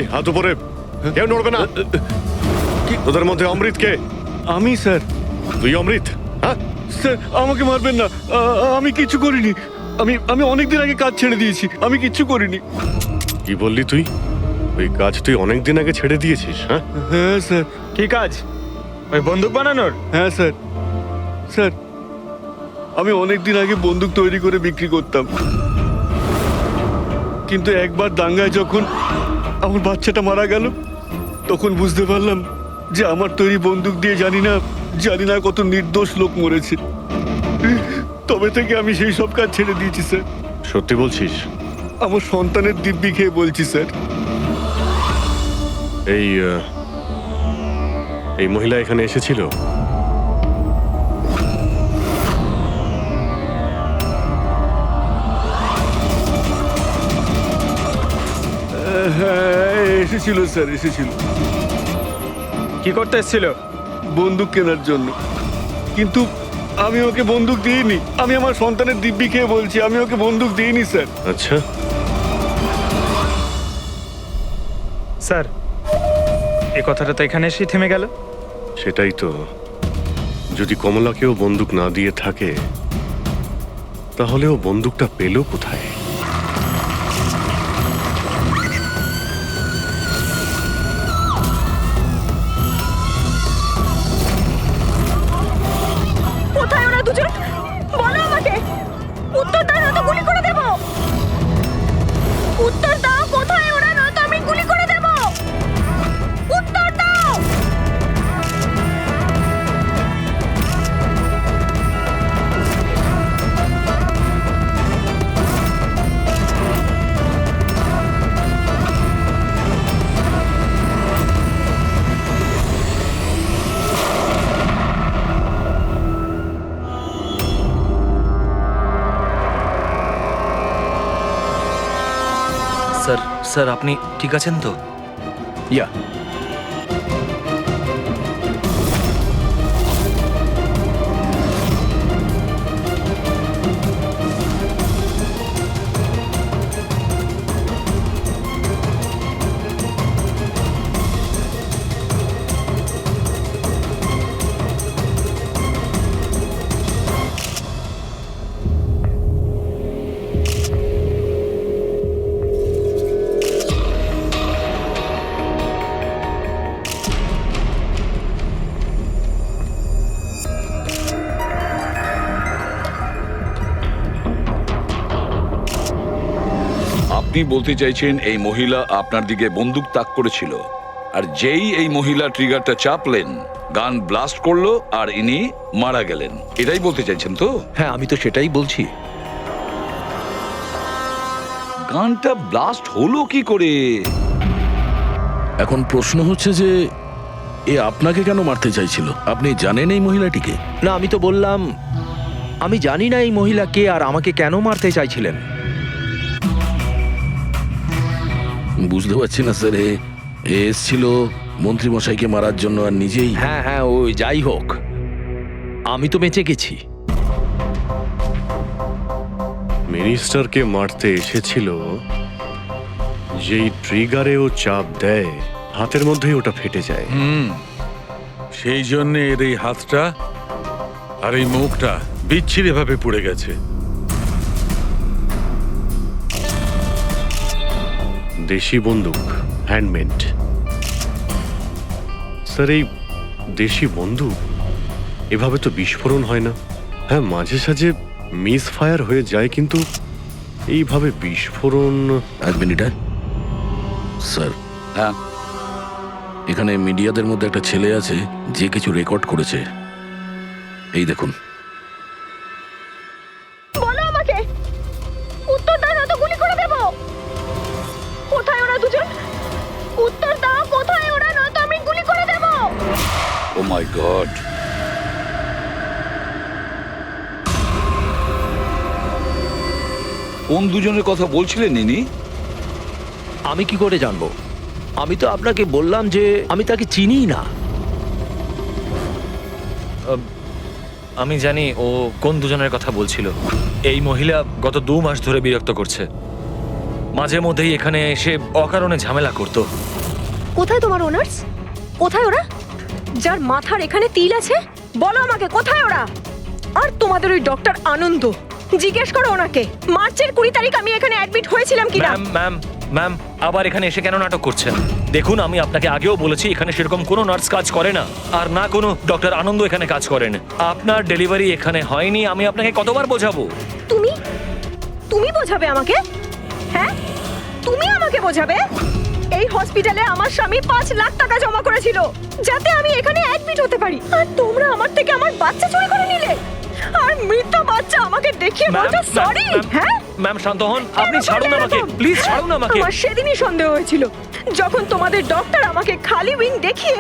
এই হাত উপরে, কেউ নড়বে না। তোদের মধ্যে অমৃত কে? আমি স্যার। তুই অমৃত? হ্যাঁ স্যার আমাকে মারবেন না, আমি কিছু করিনি। আমি অনেকদিন আগে কাজ ছেড়ে দিয়েছি, আমি কিচ্ছু করিনি। কি বললি তুই? ওই কাজ তুই অনেকদিন আগে ছেড়ে দিয়েছিস? হ্যাঁ হ্যাঁ স্যার। কি কাজ? ওই বন্দুক বানানোর? হ্যাঁ স্যার। স্যার আমি অনেকদিন আগে বন্দুক তৈরি করে বিক্রি করতাম, কিন্তু একবার দাঙ্গায় যখন আমার বাচ্চাটা মারা গেল, তখন বুঝতে পারলাম যে আমার তৈরি বন্দুক দিয়ে জানি না কত নির্দোষ লোক মরেছে। তবে থেকে আমি সেই সব কাজ ছেড়ে দিয়েছি স্যার। সত্যি বলছিস? আমার সন্তানের দিব্যি খেয়ে বলছি স্যার। এই মহিলা এখানে এসেছিল? হ্যাঁ এসেছিল স্যার, এসেছিল কি করতে এসেছিল? বন্দুক কেনার জন্য। কিন্তু আমি ওকে বন্দুক দিইনি। আমি আমার সন্তানের দিব্যি খেয়ে বলছি, আমি ওকে বন্দুক দিইনি স্যার। আচ্ছা, স্যার এই কথাটা তো এখানে এসেই থেমে গেল। সেটাই তো। যদি কমলাকেও বন্দুক না দিয়ে থাকে, তাহলে ও বন্দুকটা পেল কোথায়? কোথায় ওরা দুজন? বলো আমাকে, উত্তর দাও নয়তো গুলি করে দেব। উত্তর দাও, কোথায় ওরা, নয়তো আমি গুলি করে দেব। উত্তর দাও। স্যার স্যার আপনি ঠিক আছেন তো? ইয়া আপনি বলতে চাইছেন এই মহিলা আপনার দিকে বন্দুক তাক করেছিল, আর যেই এই মহিলা ট্রিগারটা চাপলেন, গান ব্লাস্ট করলো আর ইনি মারা গেলেন, এটাই বলতে চাইছেন তো? হ্যাঁ আমি তো সেটাই বলছি। গানটা ব্লাস্ট হলো কি করে? এখন প্রশ্ন হচ্ছে যে এ আপনাকে কেন মারতে চাইছিল? আপনি জানেন এই মহিলাটিকে? না আমি তো বললাম আমি জানি না এই মহিলা কে আর আমাকে কেন মারতে চাইছিলেন। বুঝতে পারছি না স্যার। এ এসছিল মন্ত্রীমশাইকে মারার জন্য আর নিজেই। হ্যাঁ হ্যাঁ ওই যাই হোক, আমি তো বেঁচে গেছি। মিনিস্টারকে মারতে এসেছিল, যেই ট্রিগারে ও চাপ দেয়, হাতের মধ্যেই ওটা ফেটে যায়। সেই জন্য এর এই হাতটা আর এই মুখটা বিচ্ছিরি ভাবে পুড়ে গেছে। দেশি বন্দুক, হ্যান্ডমেড। স্যার এই দেশি বন্দুক এভাবে তো বিস্ফোরণ হয় না। হ্যাঁ মাঝে সাঝে মিস ফায়ার হয়ে যায়, কিন্তু এইভাবে বিস্ফোরণ। এক মিনিট। স্যার হ্যাঁ, এখানে মিডিয়াদের মধ্যে একটা ছেলে আছে যে কিছু রেকর্ড করেছে। এই দেখুন। বলো আমাকে, উত্তর দাও নয়তো গুলি করে দেব। কোথায় ওরা দুজন? উত্তর দাও, কোথায় ওরা, নয়তো আমি গুলি করে দেব। ও মাই গড। কোন দুজনের কথা বলছিলেন ইনি? আমি কি করে জানবো? আমি তো আপনাকে বললাম যে আমি তাকে চিনিই না। আমি জানি ও কোন দুজনের কথা বলছিল। এই মহিলা গত 2 মাস ধরে বিরক্ত করছে। মাঝে মধ্যেই এখানে এসে অকারণে ঝামেলা করতো। কোথায় তোমার ওনার্স? কোথায় ওরা? যার মাথার এখানে তিল আছে, বলো আমাকে কোথায় ওরা? আর তোমাদের ওই ডক্টর আনন্দ, জিজ্ঞেস করো ওনাকে মার্চের 20 তারিখ আমি এখানে অ্যাডমিট হয়েছিলাম কিনা। ম্যাম আবার এখানে এসে কেন নাটক করছেন? দেখুন, আমি আপনাকে আগেও বলেছি এখানে সেরকম কোনো নার্স কাজ করে না, আর না কোনো ডক্টর আনন্দ এখানে কাজ করেন। আপনার ডেলিভারি এখানে হয়নি, আমি আপনাকে কতবার বোঝাবো? তুমি তুমি বোঝাবে আমাকে? হ্যাঁ, তুমি আমাকে বোঝাবে? এই হসপিটালে আমার স্বামী 5 লাখ টাকা জমা করেছিল যাতে আমি এখানে অ্যাডমিট হতে পারি, আর তোমরা আমার থেকে আমার বাচ্চা চুরি করে নিলে, আর মৃত বাচ্চা আমাকে দেখিয়ে বলছো সরি। হ্যাঁ ম্যাম শান্ত হন, আপনি ছাড়ুন আমাকে, প্লিজ ছাড়ুন আমাকে। আমার সেদিনই সন্দেহ হয়েছিল যখন তোমাদের ডক্টর আমাকে খালি উইং দেখিয়ে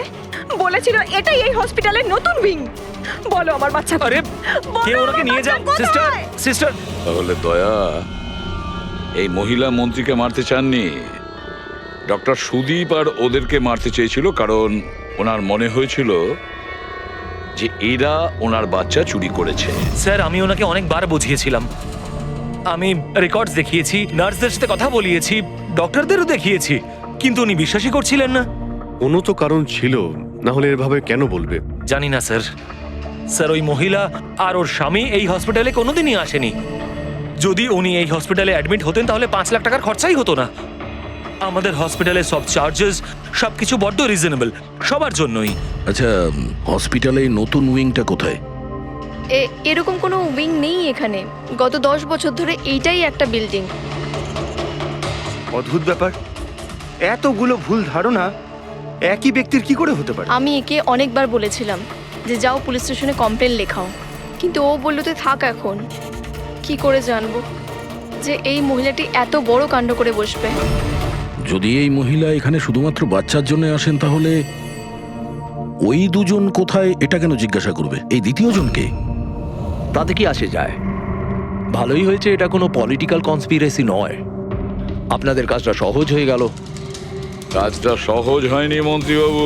বলেছিল এটাই এই হসপিটালের নতুন উইং। বলো আমার বাচ্চা আরে বলো কে ওনাকে আমার নিয়ে যান? বাচ্চা সিস্টার কোথায়? সিস্টার তাহলে দয়া এই মহিলা মন্ত্রীকে মারতে চাননি, ডক্টর সুদীপ আর ওদেরকে মারতে চেয়েছিল, কারণ ওনার মনে হয়েছিল যে এরা ওনার বাচ্চা চুরি করেছে। স্যার, আমি ওনাকে অনেকবার বুঝিয়েছিলাম, আমি রেকর্ডস দেখিয়েছি, নার্সদের সাথে কথা বলিয়েছি, ডক্টরদেরও দেখিয়েছি, কিন্তু উনি বিশ্বাসই করছিলেন না। কোনো তো কারণ ছিল, না হলে এভাবে কেন বলবে? জানি না স্যার। স্যার, ওই মহিলা আর ওর স্বামী এই হসপিটালে কোনোদিনই আসেনি। যদি উনি এই হসপিটালে অ্যাডমিট হতেন তাহলে 5 লাখ টাকার খরচাই হতো না। আমাদের হসপিটালে সব চার্জেস সবকিছু বড্ড রিজনেবল, সবার জন্যই। আচ্ছা, হসপিটালে এই নতুন উইংটা কোথায়? এরকম কোনো উইং নেই এখানে। গত 10 বছর ধরে এইটাই একটা বিল্ডিং। অদ্ভুত ব্যাপার, এতগুলো ভুল ধারণা একই ব্যক্তির কি করে হতে পারে? আমি একে অনেকবার বলেছিলাম যে যাও পুলিশ স্টেশনে কমপ্লেন লেখাও, কিন্তু ও বলল তুই থাক। এখন কি করে জানবো যে এই মহিলাটি এত বড় কাণ্ড করে বসবে? যদি এই মহিলা এখানে শুধুমাত্র বাচ্চার জন্য আসেন, তাহলে ওই দুজন কোথায় এটা কেন জিজ্ঞাসা করবে? এই দ্বিতীয় জনকে? তাতে কি আসে যায়? ভালোই হয়েছে এটা কোনো পলিটিক্যাল কনস্পিরেসি নয়, আপনাদের কাজটা সহজ হয়ে গেল। কাজটা সহজ হয়নি মন্ত্রীবাবু,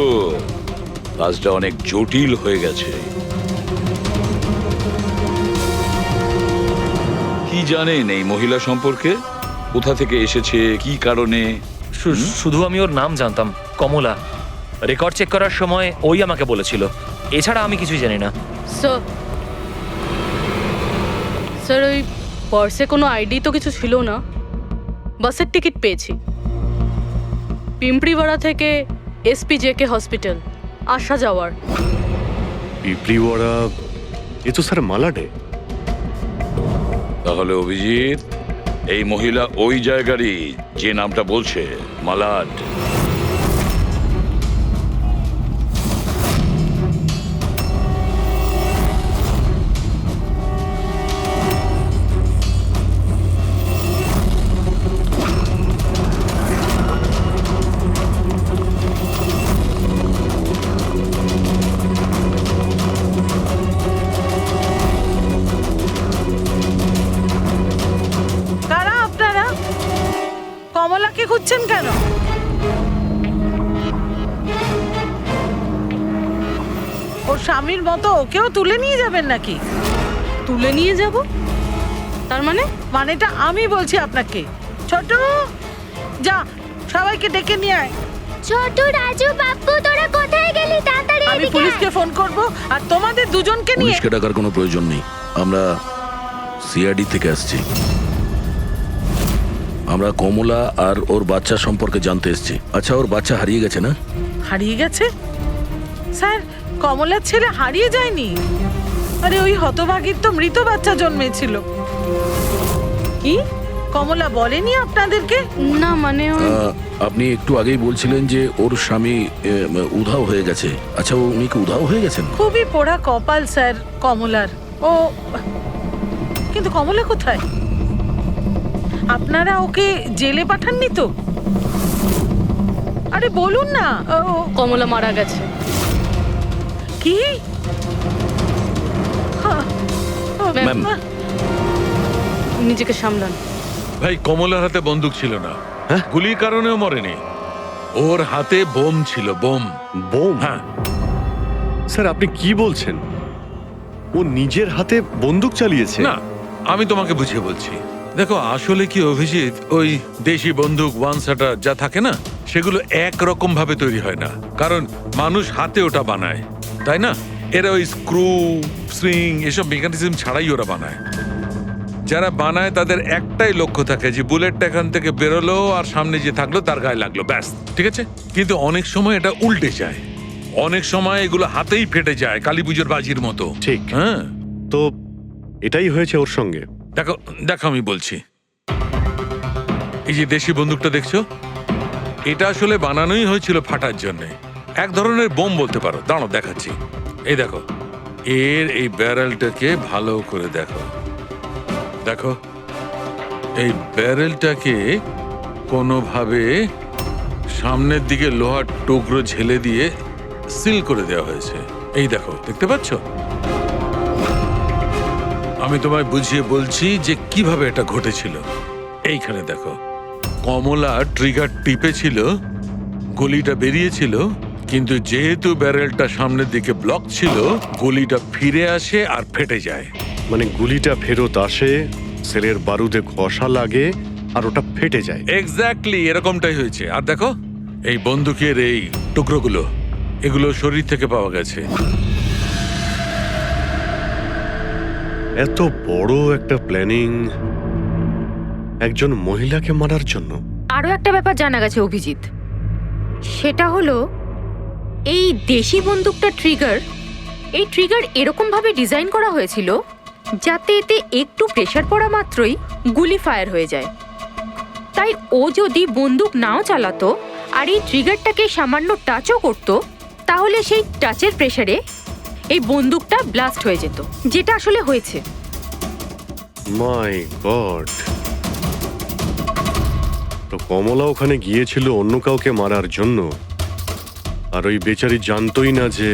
কাজটা অনেক জটিল হয়ে গেছে। কি জানেন এই মহিলা সম্পর্কে? কোথা থেকে এসেছে, কি কারণে? শুধু আমি ওর নাম জানতাম, কমলা। রেকর্ড চেক করার সময় ওই আমাকে বলেছিল, এছাড়া আমি কিছুই জানি না। স্যার, ওই পার্সে কোনো আইডি তো কিছু ছিল না। বাসের টিকিট পেয়েছি, পিম্পড়িওয়াড়া থেকে SPJK হসপিটাল আসা যাওয়ার। পিপলিওয়াড়া, এ তো স্যার মালাডে। তাহলে অভিজিৎ, এই মহিলা ওই জায়গারই যে নামটা বলছে, মালাড। কারা আপনারা? কমলাকে খুঁজছেন কেন? ওর স্বামীর মতো ওকেও তুলে নিয়ে যাবেন নাকি? তুলে নিয়ে যাব? তার মানে? মানেটা আমি বলছি আপনাকে। ছোট, যা সবাইকে ডেকে নিয়ে আয়। ছোট, রাজু, বাপ্পু, তোরা কোথায় গেলি? তাড়াতাড়ি আমি পুলিশকে ফোন করব, আর তোমাদের দুজনকে নিয়ে। পুলিশকে ডাকার কোনো প্রয়োজন নেই, আমরা CID থেকে আসছি। আমরা কমলা আর ওর বাচ্চা সম্পর্কে জানতে এসেছি। আচ্ছা, ওর বাচ্চা হারিয়ে গেছে না? হারিয়ে গেছে? স্যার, কমলার ছেলে হারিয়ে যায়নি। আরে ওই হতভাগীর তো মৃত বাচ্চা জন্মেছিল। কি কমলা বলেনি আপনাদেরকে? না, মানে আপনি একটু আগেই বলছিলেন যে ওর স্বামী উধাও হয়ে গেছে। আচ্ছা, উনি কি উধাও হয়ে গেছেন? খুবই পোড়া কপাল স্যার কমলার। ও কিন্তু কমলা কোথায়? আপনারা ওকে জেলে পাঠাননি তো? আরে বলুন না। কমলা মারা গেছে। কি? ম্যাম, নিজেকে সামলান। ভাই, কমলার হাতে বন্দুক ছিল না, গুলির কারণেও মরেনি। ওর হাতে বোম ছিল, বোম। বোম? হ্যাঁ। স্যার, আপনি কি বলছেন? ও নিজের হাতে বন্দুক চালিয়েছে? না, আমি তোমাকে বুঝিয়ে বলছি। দেখো আসলে কি অভিজিৎ, ওই দেশি বন্দুক ওয়ান শাটার যা থাকে না, সেগুলো একরকম ভাবে তৈরি হয় না, কারণ মানুষ হাতে ওটা বানায়, তাই না? এরা ওই স্ক্রু স্প্রিং এসব মেকানিজম ছাড়াই ওরা বানায়। যারা বানায় তাদের একটাই লক্ষ্য থাকে যে বুলেটটা এখান থেকে বেরোলো আর সামনে যে থাকলো তার গায়ে লাগলো, ব্যাস, ঠিক আছে? কিন্তু অনেক সময় এটা উল্টে যায়, অনেক সময় এগুলো হাতেই ফেটে যায়, কালী পুজোর বাজির মতো। ঠিক। হ্যাঁ, তো এটাই হয়েছে ওর সঙ্গে। দেখো দেখো আমি বলছি, এই যে দেশি বন্দুকটা দেখছো, এটা আসলে বানানোই হয়েছিল ফাটার জন্য, এক ধরনের বোম বলতে পারো। দাঁড়াও দেখাচ্ছি, এই দেখো, এর এই ব্যারেলটাকে ভালো করে দেখো, দেখো এই ব্যারেলটাকে কোনোভাবে সামনের দিকে লোহার টুকরো ঝেলে দিয়ে সিল করে দেওয়া হয়েছে। এই দেখো, দেখতে পাচ্ছ? আমি তোমায় বুঝিয়ে বলছি যে কিভাবে এটা ঘটেছিল। এইখানে দেখো, কমলা ট্রিগার টিপেছিল, গুলিটা বেরিয়েছিল, কিন্তু যেহেতু ব্যারেলটা সামনের দিকে ব্লক ছিল, গুলিটা ফিরে আসে আর ফেটে যায়। মানে গুলিটা ফেরত আসে, সেলের বারুদে ঘষা লাগে আর ওটা ফেটে যায়। এক্স্যাক্টলি এরকমটাই হয়েছে। আর দেখো এই বন্দুকের এই টুকরোগুলো, এগুলো শরীর থেকে পাওয়া গেছে। এত বড় একটা প্ল্যানিং একজন মহিলাকে মারার জন্য। আরো একটা ব্যাপার জানা গেছে অভিজিৎ, সেটা হলো এই দেশি বন্দুকটা এই ট্রিগার এরকম ভাবে ডিজাইন করা হয়েছিল যাতে এতে একটু প্রেসার পড়া মাত্রই গুলি ফায়ার হয়ে যায়। তাই ও যদি বন্দুক নাও চালাতো আর এই ট্রিগারটাকে সামান্য টাচও করতো, তাহলে সেই টাচের প্রেসারে এই বন্দুকটা ব্লাস্ট হয়ে যেত, যেটা আসলে হয়েছে। মাই গড! তো কমলা ওখানে গিয়েছিল অন্য কাউকে মারার জন্য, আর ওই বেচারি জানতোই না যে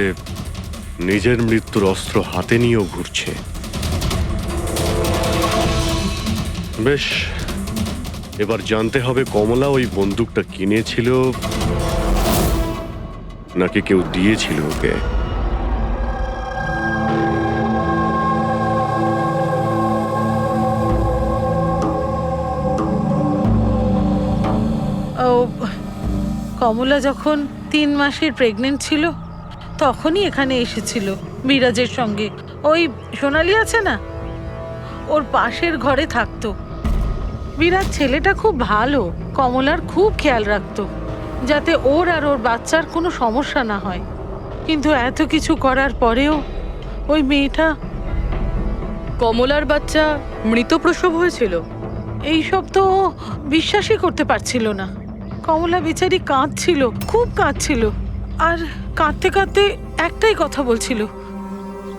নিজের মৃত্যুর অস্ত্র হাতে নিয়েও ঘুরছে। বেশ, এবার জানতে হবে কমলা ওই বন্দুকটা কিনেছিল নাকি কেউ দিয়েছিল ওকে। ও কমলা যখন 3 মাসের প্রেগনেন্ট ছিল তখনই এখানে এসেছিল বিরাজের সঙ্গে। ওই সোনালি আছে না, ওর পাশের ঘরে থাকতো। বিরাজ ছেলেটা খুব ভালো, কমলার খুব খেয়াল রাখতো যাতে ওর আর ওর বাচ্চার কোনো সমস্যা না হয়। কিন্তু এত কিছু করার পরেও ওই মেয়েটা। কমলার বাচ্চা মৃত প্রসব হয়েছিল? এইসব তো ও বিশ্বাসই করতে পারছিল না। কমলা বেচারি কাঁদছিল, খুব কাঁদছিল, আর কাঁদতে কাঁদতে একটাই কথা বলছিল,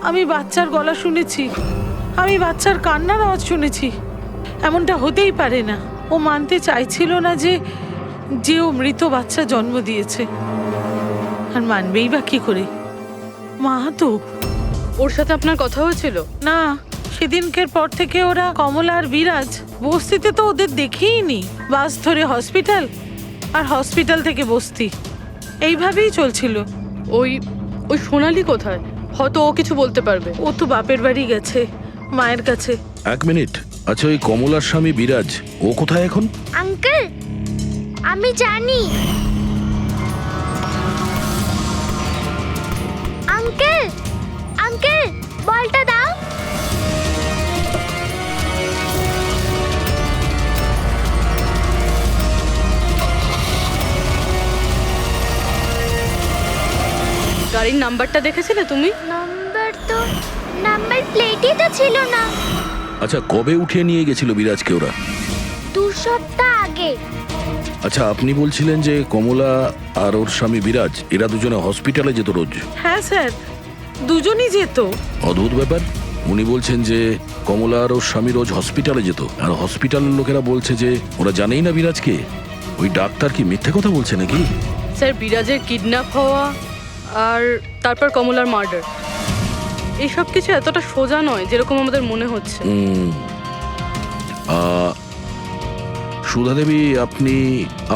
আমি বাচ্চার গলা শুনেছি, আমি বাচ্চার কান্নার আওয়াজ শুনেছি, এমনটা হতেই পারে না। ও মানতে চাইছিল না যে ও মৃত বাচ্চা জন্ম দিয়েছে, আর মানবেই বা কি করে? মা তো। ওর সাথে আপনার কথা হয়েছিল? না, সেদিনকের পর থেকে ওরা কমলা আর বিরাজ বস্তিতে তো ওদের দেখেই নি। বাস ধরে হসপিটাল, আর হসপিটাল থেকে বস্তি, এইভাবেই চলছিল। ওই সোনালি কোথায়? হয়তো ও কিছু বলতে পারবে। ও তো বাপের বাড়ি গেছে, মায়ের কাছে। 1 মিনিট, আচ্ছা ওই কমলার স্বামী বিরাজ, ও কোথায় এখন? আঙ্কেল, আমি জানি। আঙ্কেল, আঙ্কেল, বলটা দাও। গাড়ির নাম্বারটা দেখেছিলে তুমি? নাম্বার প্লেটই তো ছিল না। আচ্ছা কবে উঠিয়ে নিয়ে গেছিল বিরাজকে ওরা? 2 সপ্তাহ আগে। আচ্ছা আপনি বলছিলেন যে কমলা আর ওর স্বামী বিরাজ এরা দুজনে হসপিটালে যেত রোজ? হ্যাঁ স্যার, দুজনই যেত। অদ্ভুত ব্যাপার, উনি বলছেন যে কমলা আর ওর স্বামী রোজ হসপিটালে যেত, আর হসপিটালের লোকেরা বলছে যে ওরা জানেই না বিরাজকে। ওই ডাক্তার কি মিথ্যে কথা বলছে নাকি? স্যার, বিরাজের কিডন্যাপ হওয়া আর তারপর কমলার মার্ডার, এইসব কিছু এতটা সোজা নয় যেরকম আমাদের মনে হচ্ছে। সুধা দেবী, আপনি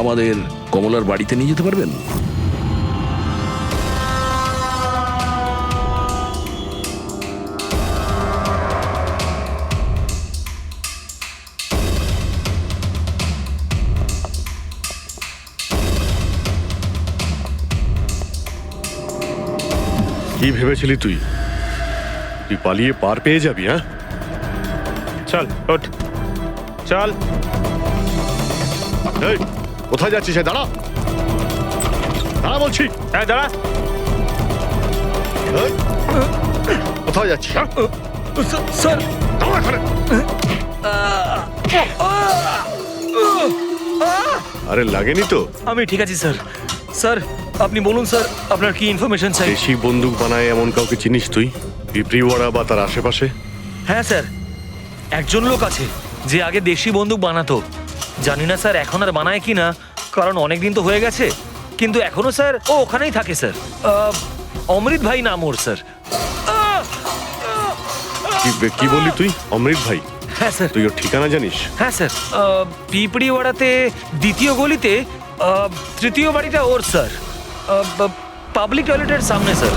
আমাদের কমলার বাড়িতে নিয়ে যেতে পারবেন? কি ভেবেছিলি তুই? তুই পালিয়ে পার পেয়ে যাবি? হ্যাঁ, চল ওঠ, চল। এই, কোথায় যাচ্ছিস? দাঁড়া, দাঁড়া বলছি। হ্যাঁ দাঁড়া। এই, কোথায় যাচ্ছিস? হ্যাঁ? স্যার দাঁড়া এখানে। আরে লাগেনি তো? আমি ঠিক আছি স্যার। স্যার আপনি বলুন স্যার, আপনার কি ইনফরমেশন চাই? দেশি বন্দুক বানায় এমন কাউকে চিনিস তুই? পিঁপড়িওয়াড়া বা তার আশেপাশে? হ্যাঁ স্যার, একজন লোক আছে যে আগে দেশি বন্দুক বানাতো। জানি না স্যার এখন আর বানায় কি না, কারণ অনেক দিন তো হয়ে গেছে। কিন্তু এখনো স্যার ও ওখানেই থাকে স্যার। অমৃত ভাই নাম ওর স্যার। কি বললি তুই? অমৃত ভাই? হ্যাঁ স্যার। তুই ওর ঠিকানা জানিস? হ্যাঁ স্যার, পিঁপড়িওয়াড়াতে 2য় গলিতে 3য় বাড়িটা ওর স্যার। পাবলিক টয়লেটের সামনে স্যার।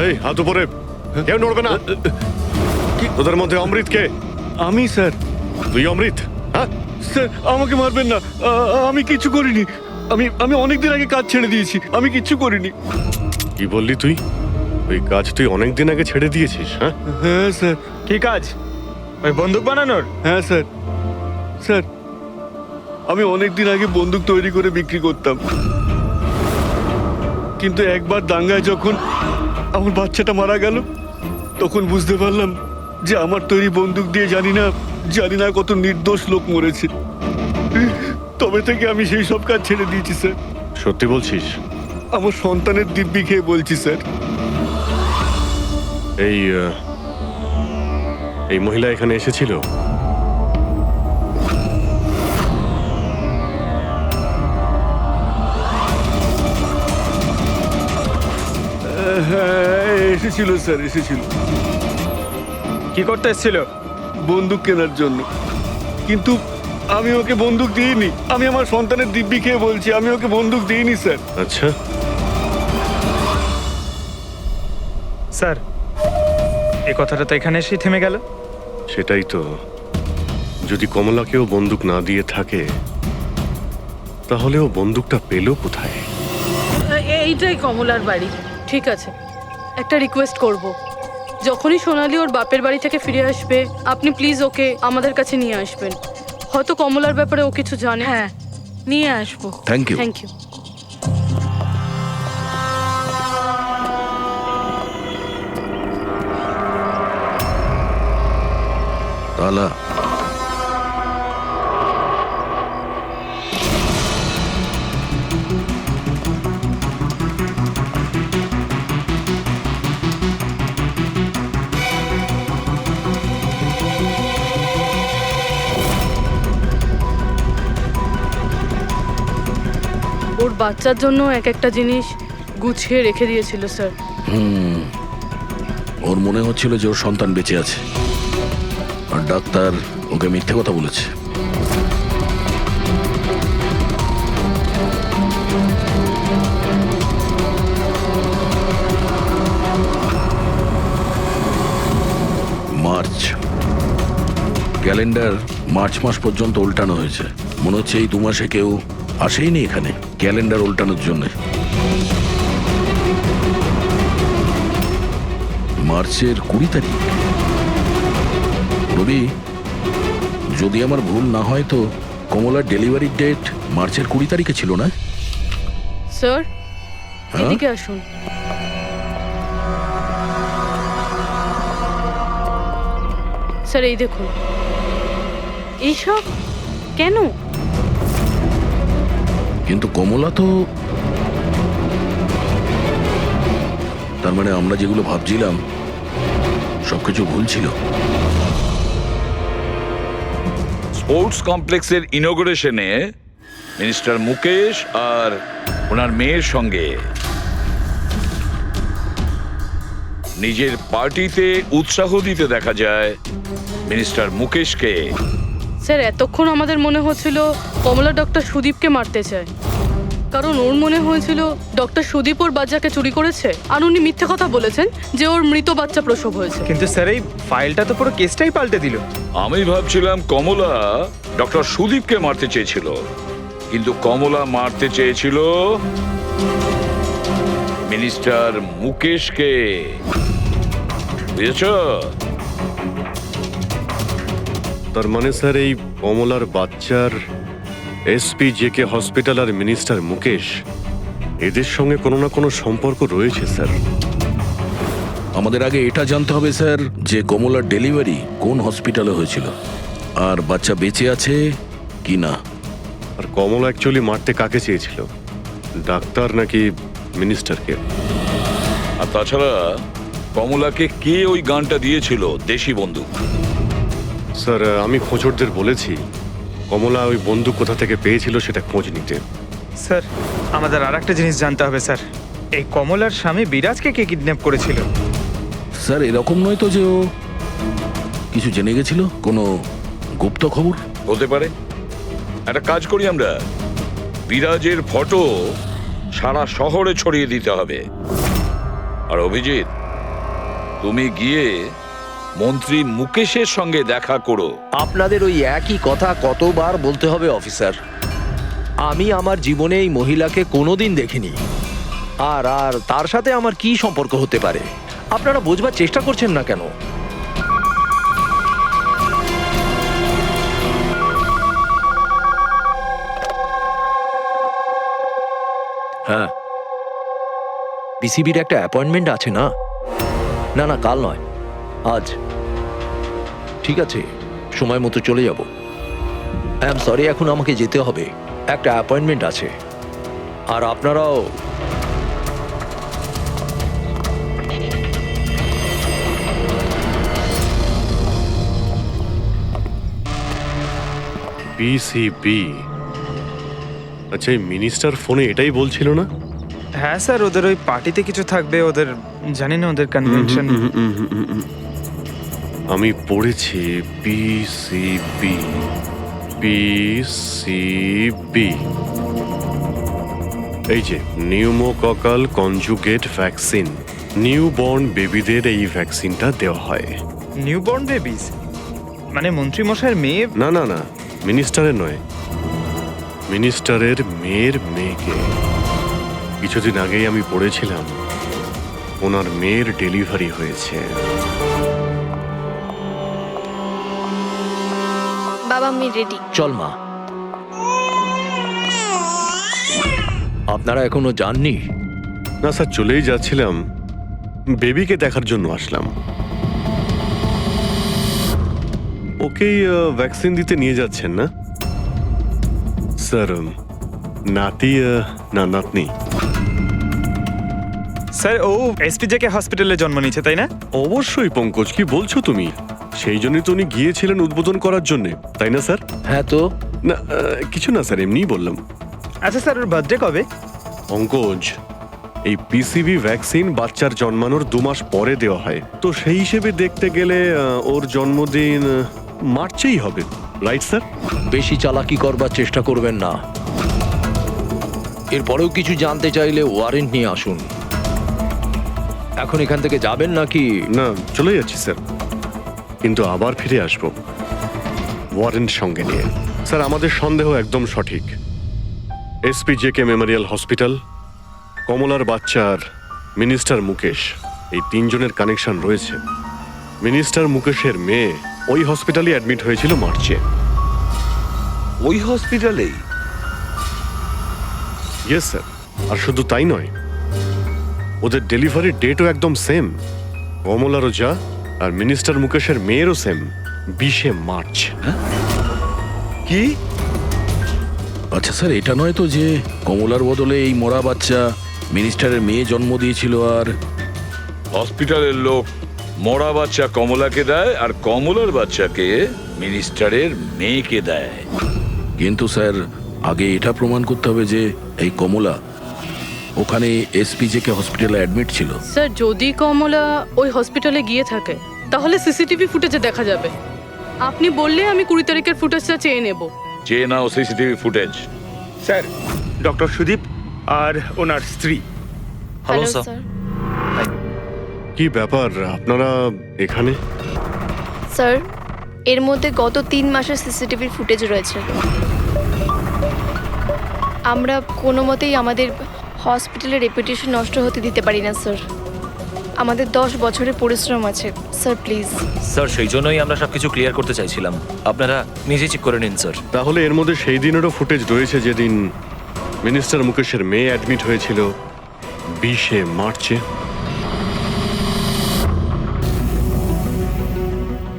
এই, হাত উপরে, কেউ নড়বে না। তোদের মধ্যে অমৃত কে? আমি স্যার। তুই অমৃত? হ্যাঁ স্যার আমাকে মারবেন না, আমি কিছু করিনি। আমি অনেকদিন আগে কাজ ছেড়ে দিয়েছি, আমি কিচ্ছু করিনি। কি বললি তুই? ওই কাজ তুই অনেকদিন আগে ছেড়ে দিয়েছিস? হ্যাঁ, হ্যাঁ স্যার। কি কাজ? ওই বন্দুক বানানোর? হ্যাঁ স্যার। স্যার আমি অনেকদিন আগে বন্দুক তৈরি করে বিক্রি করতাম, কিন্তু একবার দাঙ্গায় যখন আমার বাচ্চাটা মারা গেল, তখন বুঝতে পারলাম যে আমার তৈরি বন্দুক দিয়ে জানি না কত নির্দোষ লোক মরেছে। তবে থেকে আমি সেই সব কাজ ছেড়ে দিয়েছি স্যার। সত্যি বলছিস? আমার সন্তানের দিব্যি খেয়ে বলছি স্যার। এই মহিলা এখানে এসেছিল? হ্যাঁ এসেছিল স্যার, এসেছিল। কি করতে এসেছিল? বন্দুক কেনার জন্য। কিন্তু আমি ওকে বন্দুক দিইনি। আমি আমার সন্তানের দিব্যি খেয়ে বলছি, আমি ওকে বন্দুক দিইনি স্যার। আচ্ছা, স্যার এই কথাটা তো এখানে এসেই থেমে গেল। সেটাই তো। যদি কমলাকেও বন্দুক না দিয়ে থাকে, তাহলে ও বন্দুকটা পেল কোথায়? এইটাই কমলার বাড়ি। ঠিক আছে, একটা রিকোয়েস্ট করব, যখনই সোনালি ওর বাপের বাড়ি থেকে ফিরে আসবে আপনি প্লিজ ওকে আমাদের কাছে নিয়ে আসবেন। হয়তো কমলার ব্যাপারে ও কিছু জানে। হ্যাঁ, নিয়ে আসবো। Thank you. Thank you. তালা ওর বাচ্চার জন্য এক একটা জিনিস গুছিয়ে রেখে দিয়েছিল স্যার। ওর মনে হচ্ছিল যে ওর সন্তান বেঁচে আছে, আর ডাক্তার ওকে মিথ্যে কথা বলেছে। মার্চ ক্যালেন্ডার মার্চ মাস পর্যন্ত উল্টানো হয়েছে। মনে হচ্ছে এই 2 মাসে কেউ আসেইনি এখানে ক্যালেন্ডার উল্টানোর জন্য। মার্চের 20 তারিখ। রবি, যদি আমার ভুল না হয় তো কমলার ডেলিভারি ডেট মার্চের 20 তারিখে ছিল না? স্যার হ্যাঁ? এদিকে আসুন। স্যার এই দেখুন, এইসব কেন? কিন্তু কমলা তো, তার মানে আমরা যেগুলো ভাবছিলাম সবকিছু ভুল ছিল। স্পোর্টস কমপ্লেক্সের ইনোগ্রেশনে মিনিস্টার মুকেশ আর ওনার মেয়ের সঙ্গে নিজের পার্টিতে উৎসাহ দিতে দেখা যায় মিনিস্টার মুকেশকে। স্যার এতক্ষণ আমাদের মনে হচ্ছিল কমলা ডক্টর সুদীপকে মারতে চায়, কারণ ওর মনে হয়েছিল ডক্টর সুদীপ ওর বাচ্চাকে চুরি করেছে, আর উনি মিথ্যে কথা বলেছেন যে ওর মৃত বাচ্চা প্রসব হয়েছে। কিন্তু স্যার এই ফাইলটা তো পুরো কেসটাই পাল্টে দিল। আমি ভাবছিলাম কমলা ডক্টর সুদীপকে মারতে চেয়েছিল, কিন্তু কমলা মারতে চেয়েছিল মিনিস্টার মুকেশকে। বুঝেছ? তার মানে স্যার এই কমলার বাচ্চার এসপি জেকে হসপিটাল আর মিনিস্টার মুকেশ এদের সঙ্গে কোনো না কোনো সম্পর্ক রয়েছে স্যার। আমাদের আগে এটা জানতে হবে স্যার যে কমলার ডেলিভারি কোন হসপিটালে হয়েছিল আর বাচ্চা বেঁচে আছে কি না। আর কমলা অ্যাকচুয়ালি মারতে কাকে চেয়েছিল, ডাক্তার নাকি মিনিস্টারকে? আর তাছাড়া কমলাকে কে ওই গানটা দিয়েছিল, দেশি বন্দুক? স্যার আমি খোঁজরদের বলেছি কমলা ওই বন্দুক কোথা থেকে পেয়েছিল সেটা খোঁজ নিতে। স্যার আমাদের আর একটা জিনিস জানতে হবে স্যার, এই কমলার স্বামী বিরাজকে কে কিডন্যাপ করেছিল? স্যার এরকম নয় তো যে ও কিছু জেনে গেছিল, কোনো গুপ্ত খবর? হতে পারে। একটা কাজ করি আমরা, বিরাজের ফটো সারা শহরে ছড়িয়ে দিতে হবে। আর অভিজিৎ, তুমি গিয়ে মন্ত্রী মুকেশের সঙ্গে দেখা করো। আপনাদের ওই একই কথা কতবার বলতে হবে অফিসার? আমি আমার জীবনে এই মহিলাকে কোনোদিন দেখিনি, আর আর তার সাথে আমার কি সম্পর্ক হতে পারে? আপনারা বোঝবার চেষ্টা করছেন না কেন? হ্যাঁ, পিসিবির একটা অ্যাপয়েন্টমেন্ট আছে না? না না, কাল নয়, আজ। ঠিক আছে, সময় মতো চলে যাব। আই এম সরি, এখন আমাকে যেতে হবে, একটা অ্যাপয়েন্টমেন্ট আছে। আর আপনারাও। পিসিবি? আচ্ছা এই মিনিস্টার ফোনে এটাই বলছিল না? হ্যাঁ স্যার, ওদের ওই পার্টিতে কিছু থাকবে, ওদের জানি না ওদের কনভেনশন। আমি পড়েছি পিসিবি। পিসিবি এই যে নিউমোককাল কনজুগেট ভ্যাকসিন, নিউবর্ন বেবিদের এই ভ্যাকসিনটা দেওয়া হয়। নিউবর্ন বেবিজ মানে মন্ত্রী মশাইয়ের মেয়ে? না না না, মিনিস্টারের নয়, মিনিস্টারের মেয়ের মেয়েকে। কিছুদিন আগেই আমি পড়েছিলাম ওনার মেয়ের ডেলিভারি হয়েছে। বাবা আমি রেডি। চল মা। আপনারা এখনো যাননি? না স্যার, চলেই যাচ্ছিলাম, বেবিকে দেখার জন্য আসলাম। ওকেই ভ্যাকসিন দিতে নিয়ে যাচ্ছেন না স্যার? নাতি না নাতনি? স্যার ও এসপিজেকে হসপিটালে জন্ম নিয়েছে, তাই না? অবশ্যই পঙ্কজ, কি বলছো তুমি? সেই জন্যই তো উনি গিয়েছিলেন উদ্বোধন করার জন্য, তাই না স্যার? হ্যাঁ তো। না কিছু না স্যার, এমনিই বললাম। আচ্ছা স্যার, ওর বার্থডে কবে? পঙ্কজ, এই পিসিবি ভ্যাকসিন বাচ্চার জন্মানোর 2 মাস পরে দেওয়া হয়, তো সেই হিসেবে দেখতে গেলে ওর জন্মদিন মার্চেই হবে, রাইট স্যার? বেশি চালাকি করবার চেষ্টা করবেন না। এরপরেও কিছু জানতে চাইলে ওয়ারেন্ট নিয়ে আসুন। এখন এখান থেকে যাবেন নাকি? না, চলে যাচ্ছি স্যার, কিন্তু আবার ফিরে আসবো ওয়ারেন্ট সঙ্গে নিয়ে। স্যার আমাদের সন্দেহ একদম সঠিক। এসপিজেকে মেমোরিয়াল হসপিটাল, কমলার বাচ্চার মিনিস্টার মুকেশ, এই 3 জনের কানেকশন রয়েছে। মিনিস্টার মুকেশের মেয়ে ওই হসপিটালে অ্যাডমিট হয়েছিল মার্চে। ওই হসপিটালেই? Yes sir. আর শুধু তাই নয়, ওদের ডেলিভারির ডেটও একদম সেম। কমলারও যা আর মিনিস্টার মুকেশের মেয়েরও সেম, 20শে মার্চ। কি? আচ্ছা স্যার, এটা নয় তো যে কমলার বদলে এই মরা বাচ্চা মিনিস্টারের মেয়ে জন্ম দিয়েছিল আর হসপিটালের লোক মরা বাচ্চা কমলাকে দেয় আর কমলার বাচ্চাকে মিনিস্টারের মেয়েকে দেয়। কিন্তু স্যার আগে এটা প্রমাণ করতে হবে যে এই কমলা ওখানে এসপিজেকে হসপিটালে অ্যাডমিট ছিল। স্যার যদি কমলা ওই হসপিটালে গিয়ে থাকে তাহলে সিসিটিভি ফুটেজে দেখা যাবে। আপনি বললে আমি 20 তারিখের ফুটেজটা চেয়ে নেব। চেয়ে নাও CCTV footage. Sir doctor Sudip আর ওনার স্ত্রী। Hello hello sir. স্যার। কি ব্যাপার আপনারা এখানে? স্যার এর মধ্যে গত 3 মাসের সিসিটিভির ফুটেজ রয়েছে। আমরা কোনো মতেই আমাদের হসপিটালের রেপুটেশন নষ্ট হতে দিতে পারি না স্যার। আমাদের 10 বছরের পরিশ্রম আছে স্যার, প্লিজ। স্যার সেই জন্যই আমরা সবকিছু ক্লিয়ার করতে চাইছিলাম, আপনারা নিজে চেক করে নিন স্যার। তাহলে এর মধ্যে সেই দিনেরও ফুটেজ রয়েছে যেদিন মিনিস্টার মুকেশের মেয়ে অ্যাডমিট হয়েছিল 20শে মার্চে।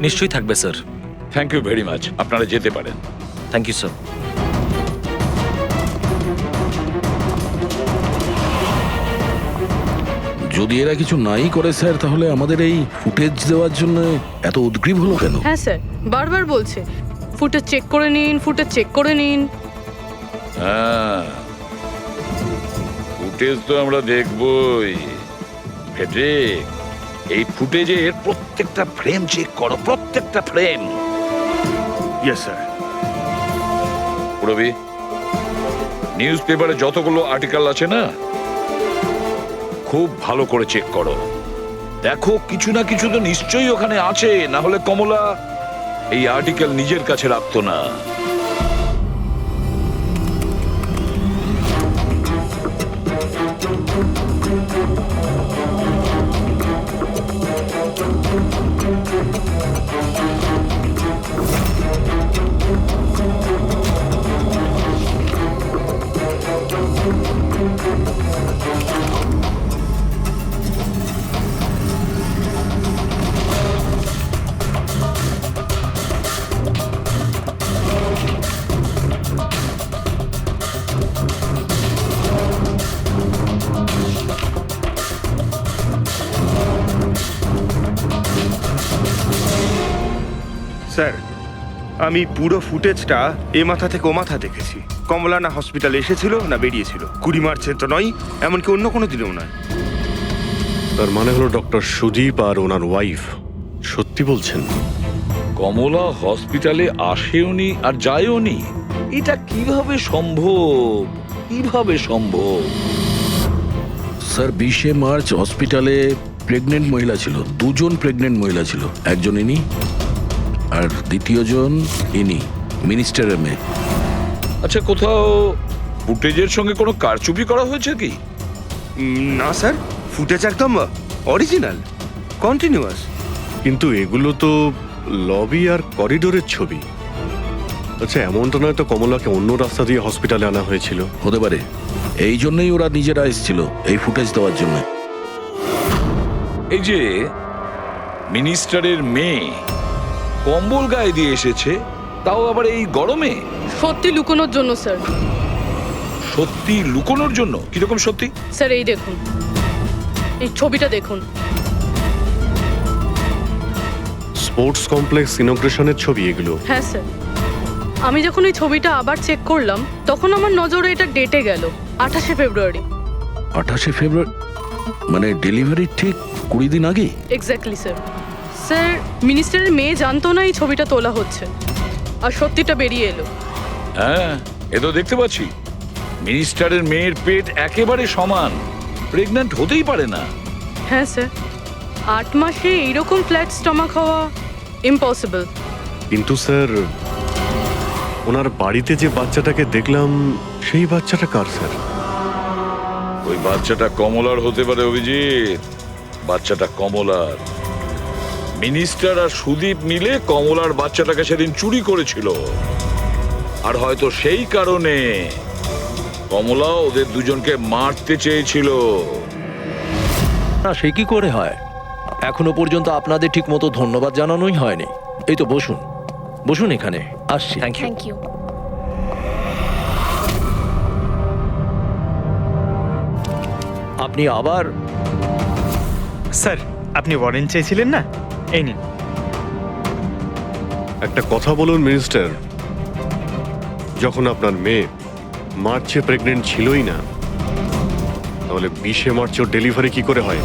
নিশ্চয়ই থাকবে sir. Thank you very much, আপনারা যেতে পারেন। Thank you sir. যদি এরা কিছু নাই করে স্যার তাহলে আমাদের এই ফুটেজ দেওয়ার জন্য এত উদ্গ্রীব হলো কেন? হ্যাঁ স্যার, বারবার বলছে ফুটেজ চেক করে নিন, ফুটেজ চেক করে নিন। হ্যাঁ, ফুটেজ তো আমরা দেখবই। ফেডরিক, এই ফুটেজের প্রত্যেকটা ফ্রেম চেক করো, প্রত্যেকটা frame. Yes sir. Rabi, news পেপারে যতগুলো আর্টিকেল আছে না, খুব ভালো করে চেক করো। দেখো কিছু না কিছু তো নিশ্চয়ই ওখানে আছে, না হলে কমলা এই আর্টিকেল নিজের কাছে রাখতো না। স্যার আমি পুরো ফুটেজটা এ মাথা থেকে ও মাথা দেখেছি। কমলা না হসপিটালে এসেছিল না বেরিয়েছিল। 20 মার্চে তো নয়, এমনকি অন্য কোনো দিনেও নয়। তার মানে হলো ডক্টর সুদীপ আর ওনার ওয়াইফ সত্যি বলছেন? কমলা হসপিটালে আসেওনি আর যায়ওনি, এটা কিভাবে সম্ভব? কিভাবে সম্ভব? স্যার 20শে মার্চ হসপিটালে প্রেগনেন্ট মহিলা ছিল, 2 জন প্রেগনেন্ট মহিলা ছিল। একজন ইনি আর দ্বিতীয়জন ইনি, মিনিস্টারের মেয়ে। আচ্ছা, কোথাও ফুটেজের সঙ্গে কোনো কারচুপি করা হয়েছে কি? না স্যার, ফুটেজ একদম অরিজিনাল, কন্টিনিউয়াস। কিন্তু এগুলো তো লবি আর করিডোরের ছবি। আচ্ছা, এমনটা নয় তো কমলাকে অন্য রাস্তা দিয়ে হসপিটালে আনা হয়েছিল? হতে পারে, এই জন্যই ওরা নিজেরা এসেছিল এই ফুটেজ দেওয়ার জন্য। এই যে মিনিস্টারের মেয়ে কম্বল গায়ে দিয়ে এসেছে, তাও আবার এই গরমে। সত্যি লুকোনোর জন্য স্যার। সত্যি লুকোনোর জন্য? কিরকম সত্যি? স্যার এই দেখুন, এই ছবিটা দেখুন। স্পোর্টস কমপ্লেক্স ইনগ্রেশনের ছবি এগুলো? হ্যাঁ স্যার, আমি যখন এই ছবিটা আবার চেক করলাম তখন আমার নজরে এটা ডেটে গেল 28শে ফেব্রুয়ারি। 28শে ফেব্রুয়ারি মানে ডেলিভারির ঠিক 20 দিন আগে? Exactly sir. স্যার মিনিস্টারের মেয়ে জানতো না এই ছবিটা তোলা হচ্ছে, আর সত্যিটা বেরিয়ে এলো। হ্যাঁ, এ তো দেখতে পাচ্ছি মিনিস্টারের মেয়ের পেট একেবারে সমান, প্রেগন্যান্ট হতেই পারে না। হ্যাঁ স্যার, 8 মাসে এইরকম ফ্ল্যাট স্টমাক হওয়া ইম্পসিবল। কিন্তু স্যার, ওনার বাড়িতে যে বাচ্চাটাকে দেখলাম সেই বাচ্চাটা কার স্যার? ওই বাচ্চাটা কমলার হতে পারে অভিজিৎ, বাচ্চাটা কমলার। মিনিস্টার আর সুদীপ মিলে কমলার বাচ্চাটাকে সেদিন চুরি করেছিল, আর হয়তো সেই কারণে কমলা ওদের দুজনকে মারতে চেয়েছিল। না, সে কি করে হয়? এখনো পর্যন্ত আপনাদের ঠিক মতো ধন্যবাদ জানানোই হয়নি। এই তো বসুন, বসুন এখানে, আসছি। Thank you. Thank you. আপনি আবার? স্যার আপনি ওয়ারেন্ট চেয়েছিলেন না, এই নিন। একটা কথা বলুন মিনিস্টার, যখন আপনার মেয়ে মার্চে প্রেগনেন্ট ছিলই না, তাহলে 20 মার্চ ওর ডেলিভারি কি করে হয়?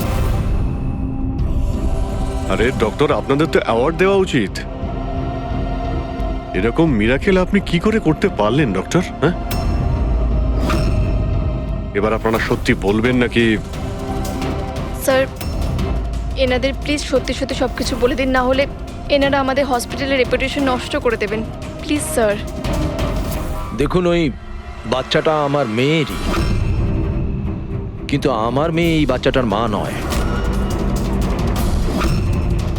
আরে ডক্টর, আপনাদের তো অ্যাওয়ার্ড দেওয়া উচিত। এরকম মিরাকেল আপনি কি করে করতে পারলেন ডক্টর? হ্যাঁ, এবার আপনারা সত্যি বলবেন নাকি? স্যার এনাদের প্লিজ সত্যি সত্যি সব কিছু বলে দিন, না হলে এনারা আমাদের হসপিটালের রেপুটেশন নষ্ট করে দেবেন। Please sir. দেখুন, ওই বাচ্চাটা আমার মেয়েরই, কিন্তু আমার মেয়ে এই বাচ্চাটার মা নয়।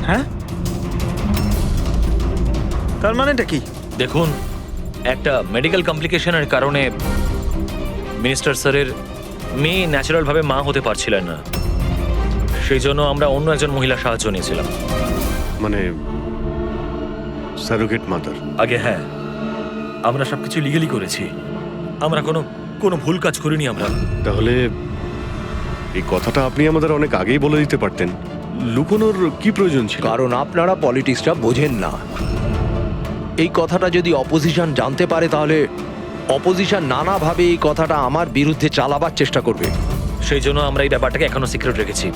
হ্যাঁ, তার মানেটা কি? দেখুন, একটা মেডিকেল কমপ্লিকেশনের কারণে মিনিস্টার স্যারের মেয়ে ন্যাচারালভাবে মা হতে পারছিলেন না, সেই জন্য আমরা অন্য একজন মহিলা সাহায্য নিয়েছিলাম। মানে সারোগেট মাদার? আগে হ্যাঁ, আমরা সবকিছু লিগালি করেছি, আমরা কোনো ভুল কাজ করিনি আমরা। তাহলে এই কথাটা আপনি আমাদের অনেক আগেই বলে দিতে পারতেন। লুকোনোর কি প্রয়োজন ছিল? কারণ আপনারা পলিটিক্সটা বোঝেন না। এই কথাটা যদি অপোজিশন জানতে পারে, তাহলে অপোজিশন নানাভাবে এই কথাটা আমার বিরুদ্ধে চালাবার চেষ্টা করবে। সেই জন্য আমরা এই ব্যাপারটাকে এখনো সিক্রেট রেখেছি।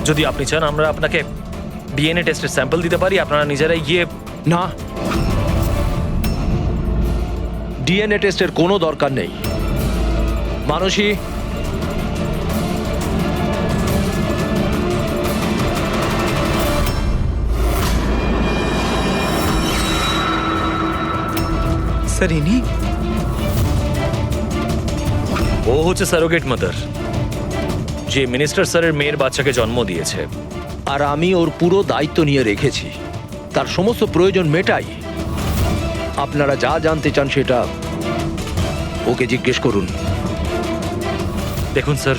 যদি আপনি চান আমরা আপনাকে ডিএনএ টেস্টের স্যাম্পল দিতে পারি, আপনারা নিজেরাই গিয়ে। না, ডিএনএ টেস্টের কোনো দরকার নেই। মানসী, স্যার ইনি? ও হচ্ছে সারোগেট মাদার, যে মিনিস্টার স্যারের মেয়ের বাচ্চাকে জন্ম দিয়েছে। আর আমি ওর পুরো দায়িত্ব নিয়ে রেখেছি, তার সমস্ত প্রয়োজন মেটাই। আপনারা যা জানতে চান সেটা ওকে জিজ্ঞেস করুন। দেখুন স্যার,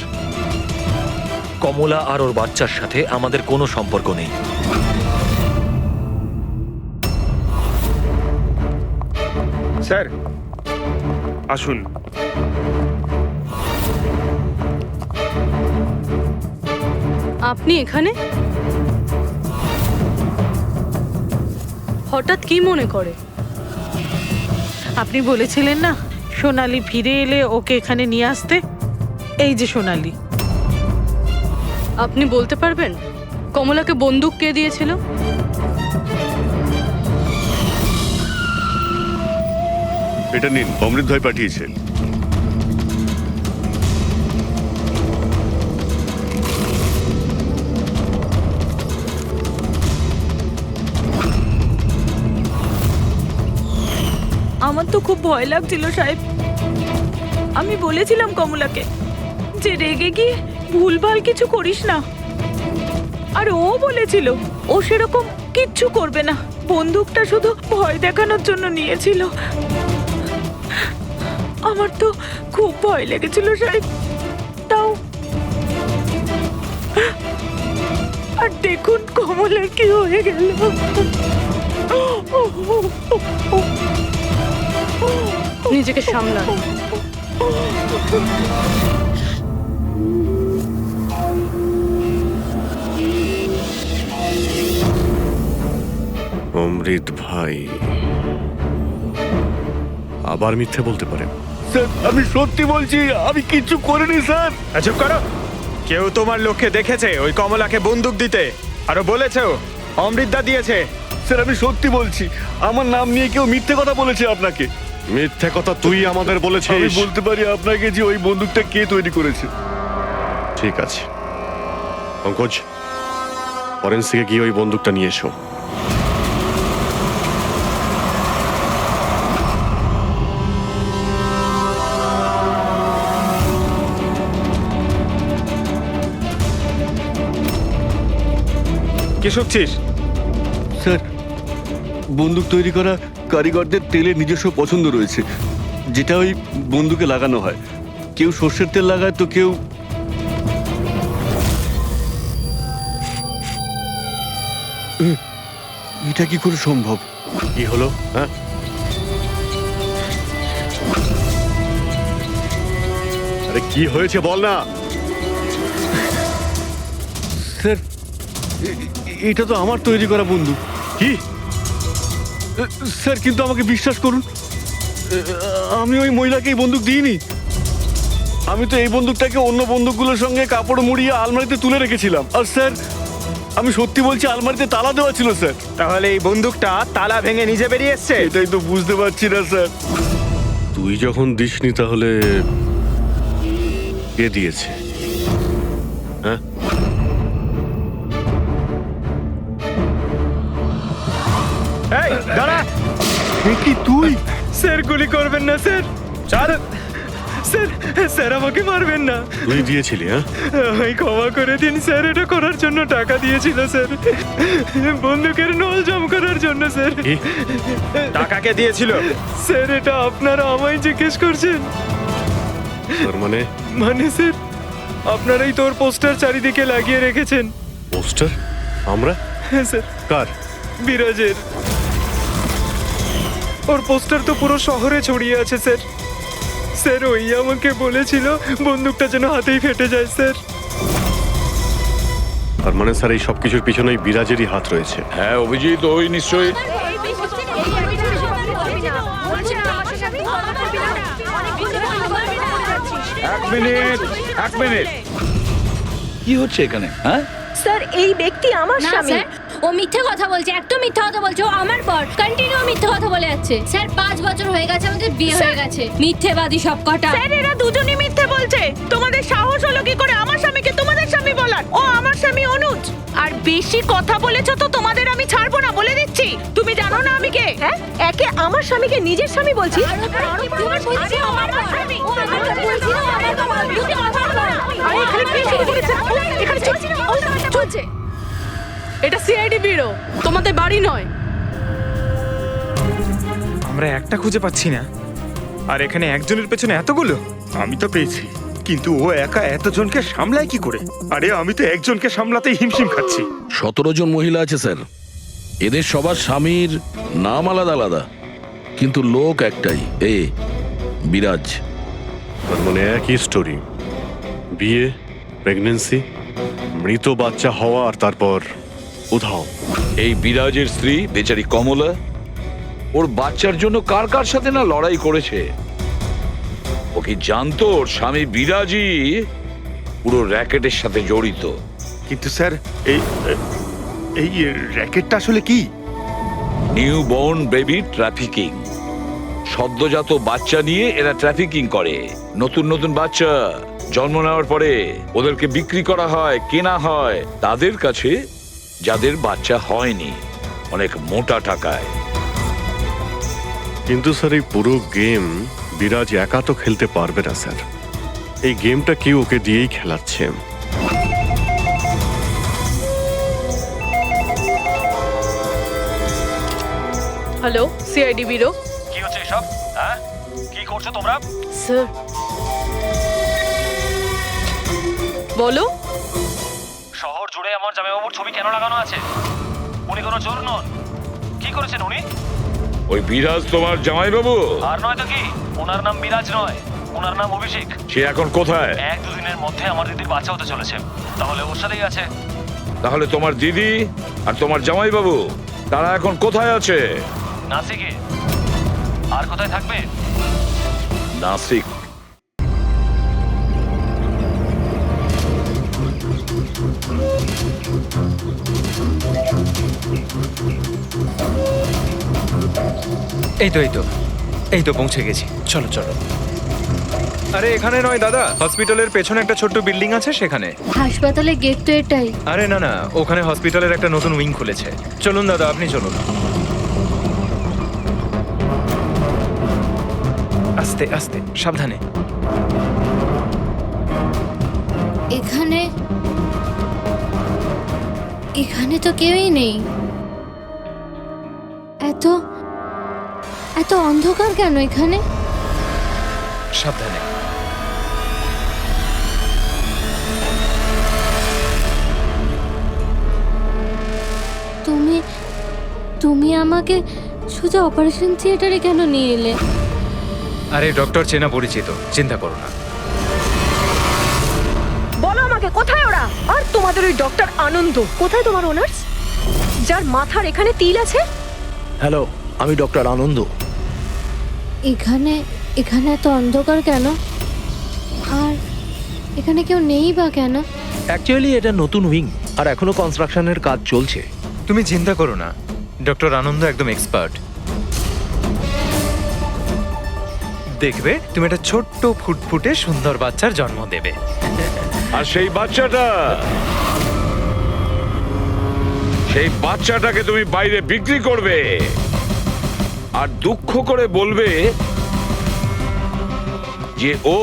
কমলা আর ওর বাচ্চার সাথে আমাদের কোনো সম্পর্ক নেই। স্যার আসুন। আপনি এখানে হঠাৎ কি মনে করে? আপনি বলেছিলেন না সোনালি ফিরে এলে ওকে এখানে নিয়ে আসতে। এই যে সোনালি। আপনি বলতে পারবেন কমলাকে বন্দুক কে দিয়েছিল? এটা নিন, অমৃত ভাই পাঠিয়েছেন। আমার তো খুব ভয় লাগছিল সাহেব। আমি বলেছিলাম কমলাকে যে রেগে গিয়ে ভুলভাল কিছু করিস না, আর ও বলেছিল ও সেরকম কিচ্ছু করবে না, বন্দুকটা শুধু ভয় দেখানোর জন্য নিয়েছিল। আমার তো খুব ভয় লেগেছিল সাহেব। তাও আর দেখুন কমলার কি হয়ে গেল। নিজেকে সামলান। অমৃত ভাই আবার মিথ্যে বলতে পারেন? স্যার আমি সত্যি বলছি, আমি কিচ্ছু করিনি স্যার। চুপ করো। কেউ তোমার লোককে দেখেছে ওই কমলাকে বন্দুক দিতে? আরো বলেছেও অমৃতদা দিয়েছে। স্যার আমি সত্যি বলছি, আমার নাম নিয়ে কেউ মিথ্যে কথা বলেছে আপনাকে। মিথ্যে কথা তুই আমাদের আমি বলেছিস। বলতে পারি আপনাকে যে ওই বন্দুকটা কে তৈরি করেছে। ঠিক আছে পঙ্কজ, ফরেন্সিকে গিয়ে ওই বন্দুকটা নিয়ে এসো। কি শুনছিস? স্যার বন্দুক তৈরি করা কারিগরদের তেলের নিজস্ব পছন্দ রয়েছে, যেটা ওই বন্দুকে লাগানো হয়। কেউ সর্ষের তেল লাগায় তো কেউ। এটা কি করে সম্ভব? কি হলো? হ্যাঁ, আরে কি হয়েছে বল না। স্যার এটা তো আমার তৈরি করা বন্দুক। কি স্যার কিন্তু আমাকে বিশ্বাস করুন, আমি ওই মহিলাকে এই বন্দুক দিইনি। আমি তো এই বন্দুকটাকে অন্য বন্দুকগুলোর সঙ্গে কাপড় মুড়িয়ে আলমারিতে তুলে রেখেছিলাম। আর স্যার আমি সত্যি বলছি, আলমারিতে তালা দেওয়া ছিল স্যার। তাহলে এই বন্দুকটা তালা ভেঙে নিজে বেরিয়ে এসছে? এটাই তো বুঝতে পারছি না স্যার। তুই যখন দিসনি তাহলে কে দিয়েছে? হ্যাঁ, এই দাঁড়া! কি তুই? স্যার গুলি করবেন না স্যার। চল স্যার, স্যার আমাকে মারবেন না। তুই দিয়েছিলি? হ্যাঁ, আমায় ক্ষমা করে দিন স্যার, এটা করার জন্য টাকা দিয়েছিল স্যার, বন্দুকের নল জম করার জন্য স্যার। কি? টাকাকে দিয়েছিল স্যার? এটা আপনারা আমায় জিজ্ঞেস করছেন? তার মানে মানে স্যার, আপনারাই তোর পোস্টার চারিদিকে লাগিয়ে রেখেছেন। পোস্টার? আমরা? হ্যাঁ স্যার, কার? বিরাজের। ওর পোস্টার তো পুরো শহরে ছড়িয়ে আছে স্যার। স্যার ওই আমাকে বলেছিল বন্দুকটা যেন হাতেই ফেটে যায় স্যার। তার মানে স্যার এই সবকিছুর পিছনেই বিরাজেরই হাত রয়েছে। হ্যাঁ অভিজিৎ, ওই নিশ্চয়ই। এক মিনিট, কি হচ্ছে এখানে? হ্যাঁ, স্যার এই ব্যক্তি আমার না স্বামী। স্যার, ও মিথ্যে কথা বলছে, একদম মিথ্যে কথা বলছে। ও আমার পর কন্টিনিউ মিথ্যে কথা বলে যাচ্ছে। স্যার 5 বছর হয়ে গেছে আমাদের বিয়ে হয়ে গেছে। মিথ্যেবাদী সব কটা। স্যার এরা দুজনই মিথ্যে বলছে। তোমাদের সাহস হলো কি করে আমার স্বামীকে তোমাদের স্বামী বলার? ও আমার স্বামী অনুজ। আর বেশি কথা বলেছো তো তোমাদের আমি ছাড়বো না, বলে দিচ্ছি। তুমি জানো না আমি কে? হ্যাঁ, একে আমার স্বামীকে নিজের স্বামী বলছি। আরে এখানে কি শুরু করেছে? এখানে চলছে। এটা সিআইডি ব্যুরো, তোমাদের বাড়ি নয়। আমরা একটা খুঁজে পাচ্ছি না, আর এখানে একজনের পেছনে এতগুলো। আমি তো পেয়েছি, কিন্তু ও একা এতজনকে সামলায় কি করে? আরে আমি তো একজনকে সামলাতেই হিমশিম খাচ্ছি। 17 জন মহিলা আছে স্যার। এদের সবার স্বামীর নাম আলাদা আলাদা, কিন্তু লোক একটাই, বিরাজ। তার মানে একই স্টোরি, বিয়ে, প্রেগন্যান্সি, মৃত বাচ্চা হওয়া, আর তারপর উধাও। এই বিরাজের স্ত্রী বেচারি কমলা ওর বাচ্চার জন্য কার কার সাথে না লড়াই করেছে। ও কি জানতো ওর স্বামী বিরাজই পুরো র্যাকেটের সাথে জড়িত? কিন্তু স্যার এই এই র্যাকেটটা আসলে কি? New born baby trafficking. সদ্যজাত বাচ্চা নিয়ে এরা ট্রাফিকিং করে। নতুন নতুন বাচ্চা জন্ম নেওয়ার পরে ওদেরকে বিক্রি করা হয়, কেনা হয় তাদের কাছে যাদের বাচ্চা হয়নি, অনেক মোটা টাকায়। কিন্তু স্যার এই পুরো গেম বিরাজ একা তো খেলতে পারবে না স্যার। এই গেমটা কেউ ওকে দিয়েই খেলাচ্ছে। Hello, CID bureau. কি হচ্ছে এসব? হ্যাঁ, কি করছো তোমরা? স্যার বলো। শহর জুড়ে আমার জামাইবাবুর ছবি কেন লাগানো আছে? উনি কোনো চোর নন। কি করেছেন উনি? ওই বিরাজ তোমার জামাইবাবু? আর নয় তো কি, ওনার নাম বিরাজ নয়, ওনার নাম অভিষেক। সে এখন কোথায়? 1-2 দিনের মধ্যে আমার দিদির বাচ্চা হতে চলেছে, তাহলে ওর সাথেই আছে। তাহলে তোমার দিদি আর তোমার জামাইবাবু তারা এখন কোথায় আছে? নাসিকে। আর কোথায় থাকবে? নাসিক। এই তো পৌঁছে গেছি। চলো চলো। আরে এখানে নয় দাদা, হসপিটালের পেছনে একটা ছোট্ট বিল্ডিং আছে সেখানে। হাসপাতালের গেট তো এটাই। আরে না না, ওখানে হসপিটালের একটা নতুন উইং খুলেছে। চলুন দাদা, আপনি চলুন। আস্তে আস্তে, সাবধানে। এখানে তো কেউই নেই। এত অন্ধকার কেন এখানে? সাবধানে। তুমি আমাকে সোজা অপারেশন থিয়েটারে কেন নিয়ে এলে? আরে ডক্টর চেনা পরিচিত, চিন্তা করো না। বলো আমাকে কোথায় ওরা? আর তোমাদের ওই ডক্টর আনন্দ কোথায়? তোমার ওনার্স যার মাথার এখানে তিল আছে? হ্যালো, আমি ডক্টর আনন্দ। এখানে এখানে এত অন্ধকার কেন? আর এখানে কেউ নেই বা কেন? অ্যাকচুয়ালি এটা নতুন উইং, আর এখনো কনস্ট্রাকশনের কাজ চলছে। তুমি চিন্তা করো না, ডক্টর আনন্দ একদম এক্সপার্ট। দেখবে তুমি একটা ছোট্ট ফুটফুটে সুন্দর বাচ্চার জন্ম দেবে। আর সেই বাচ্চাটাকে তুমি বাইরে বিক্রি করবে আর দুঃখ করে বলবে যে ও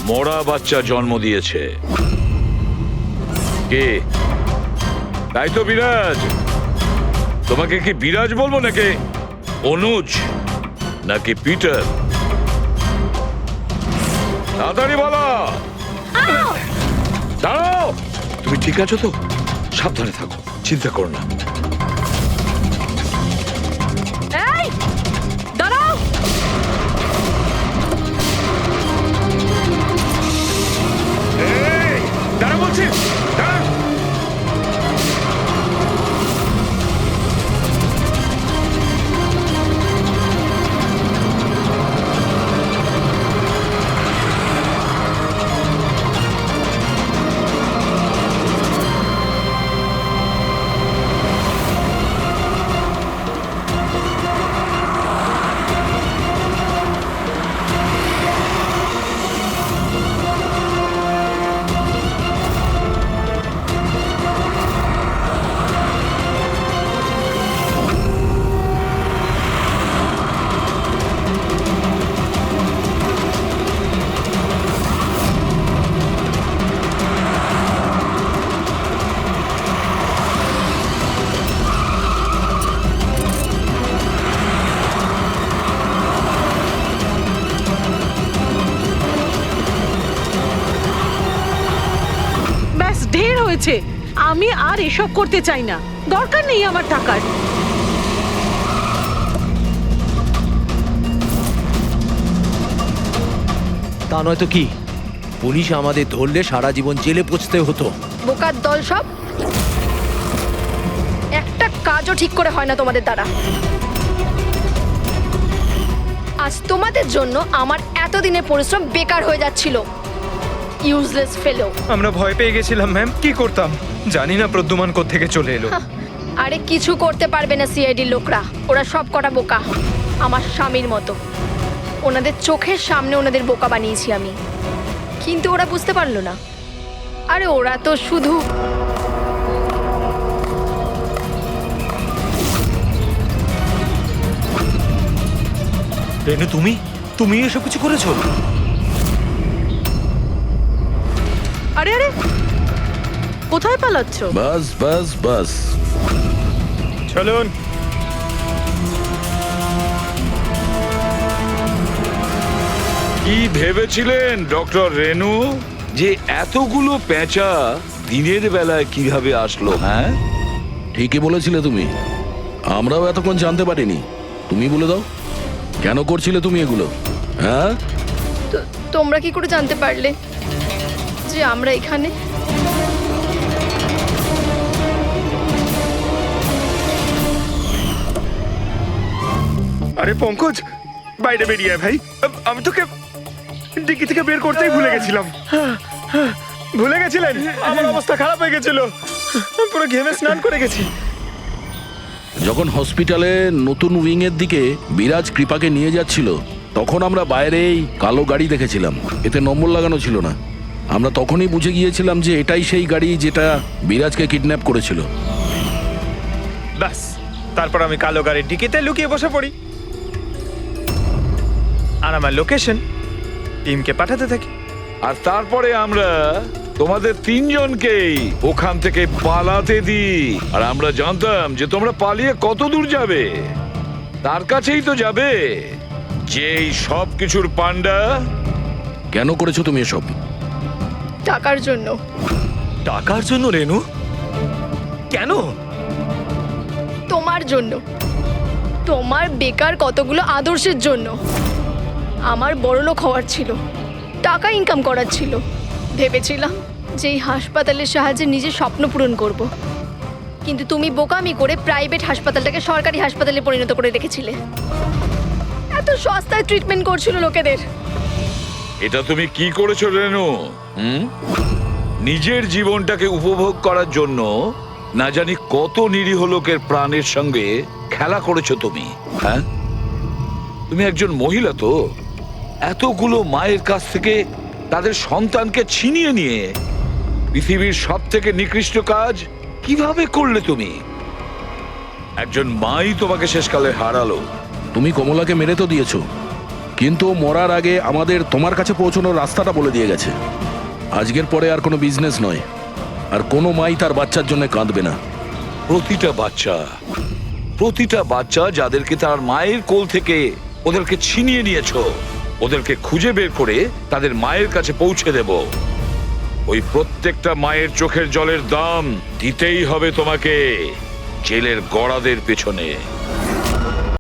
মরা বাচ্চা জন্ম দিয়েছে। কে? তাই তো বিরাজ। তোমাকে কি বিরাজ বলবো নাকি অনুজ নাকি পিটার? তাড়াতাড়ি বলো। দাঁড়াও। তুমি ঠিক আছো তো? সাবধানে থাকো, চিন্তা করো না। এই দাঁড়াও। দাঁড়া বলছি, দাঁড়া। ব্যাস ঢের হয়েছে। আমি আর এসব করতে চাই না, দরকার নেই আমার টাকার। তা নয়তো কি, পুলিশ আমাদের ধরলে সারা জীবন জেলে পচতে হতো। বোকার দল সব। একটা কাজও ঠিক করে হয় না তোমাদের দ্বারা। আজ তোমাদের জন্য আমার এতদিনের পরিশ্রম বেকার হয়ে যাচ্ছিল। ইউজলেস ফেলো। আমরা ভয় পেয়ে গেছিলাম ম্যাম, কি করতাম জানি না প্রদ্যুমান কোত্থেকে চলে এলো। আরে কিছু করতে পারবে না সিআইডির লোকরা। ওরা সব কটা বোকা, আমার স্বামীর মতো। ওনাদের চোখের সামনে ওনাদের বোকা বানিয়েছি আমি, কিন্তু ওরা বুঝতে পারলো না। আরে ওরা তো শুধু রেনু, তুমি এসব কিছু করেছো? আরে আরে কোথায় পালাচ্ছ? বাস বাস বাস। চলুন। কি ভেবেছিলেন ডক্টর রেনু যে এতগুলো পেঁচা দিনের বেলায় কিভাবে আসলো? হ্যাঁ, ঠিকই বলেছিলে তুমি, আমরাও এতক্ষণ জানতে পারিনি। তুমি বলে দাও, কেন করছিলে তুমি এগুলো? হ্যাঁ, তোমরা কি করে জানতে পারলে যে আমরা এখানে? আরে পঙ্কজ, বাইরে বেরিয়ে আয় ভাই। আমি তোকে ডিকি থেকে বের করতেই ভুলে গেছিলাম। ভুলে গেছিলেন? আমার অবস্থা খারাপ হয়ে গেছিল, পুরো ঘেমে স্নান করে গেছি। যখন হসপিটালে নতুন উইং এর দিকে বিরাজ কৃপাকে নিয়ে যাচ্ছিল, তখন আমরা বাইরেই কালো গাড়ি দেখেছিলাম, এতে নম্বর লাগানো ছিল না। আমরা তখনই বুঝে গিয়েছিলাম যে এটাই সেই গাড়ি যেটা বিরাজকে কিডন্যাপ করেছিল। ব্যাস, তারপর আমি কালো গাড়ির ডিকিতে লুকিয়ে বসে পড়ি আর আমার লোকেশন টিমকে পাঠাতে থাকি। আর তারপরে আমরা তোমাদের তিনজনকেই ওখান থেকে পালাতে দিই। আর আমরা জানতাম যে তোমরা পালিয়ে কত দূর যাবে, তার কাছেই তো যাবে যেই সব কিছুর পান্ডা। কেন করেছো তুমি এসব? টাকার জন্য। টাকার জন্য রেনু? কেন? তোমার জন্য, তোমার বেকার কতগুলো আদর্শের জন্য। আমার বড়লোক হওয়ার ছিল, টাকা ইনকাম করার ছিল। ভেবেছিলাম যে এই হাসপাতালের সাহায্যে নিজের স্বপ্ন পূরণ করব, কিন্তু তুমি বোকামি করে প্রাইভেট হাসপাতালটাকে সরকারি হাসপাতালে পরিণত করে রেখেছিলে। এত সস্তায় ট্রিটমেন্ট করছিল লোকেদের। এটা তুমি কি করেছো রেনু? নিজের জীবনটাকে উপভোগ করার জন্য না জানি কত নিরীহ লোকের প্রাণের সঙ্গে খেলা করেছো তুমি। হ্যাঁ, তুমি একজন মহিলা তো, এতগুলো মায়ের কাছ থেকে তাদের সন্তানকে ছিনিয়ে নিয়ে পৃথিবীর সব থেকে নিকৃষ্ট কাজ কিভাবে করলে তুমি? একজন মাই তোমাকে শেষকালে হারালো। তুমি কমলাকে মেরে তো দিয়েছো, কিন্তু মরার আগে আমাদের তোমার কাছে পৌঁছানোর রাস্তাটা বলে দিয়ে গেছে। আজকের পরে আর কোনো বিজনেস নয়, আর কোনো মাই তার বাচ্চার জন্য কাঁদবে না। প্রতিটা বাচ্চা যাদেরকে তার মায়ের কোল থেকে ওদেরকে ছিনিয়ে নিয়েছো, ওদেরকে খুঁজে বের করে তাদের মায়ের কাছে পৌঁছে দেব। ওই প্রত্যেকটা মায়ের চোখের জলের দাম দিতেই হবে তোমাকে জেলের গড়াদের পেছনে।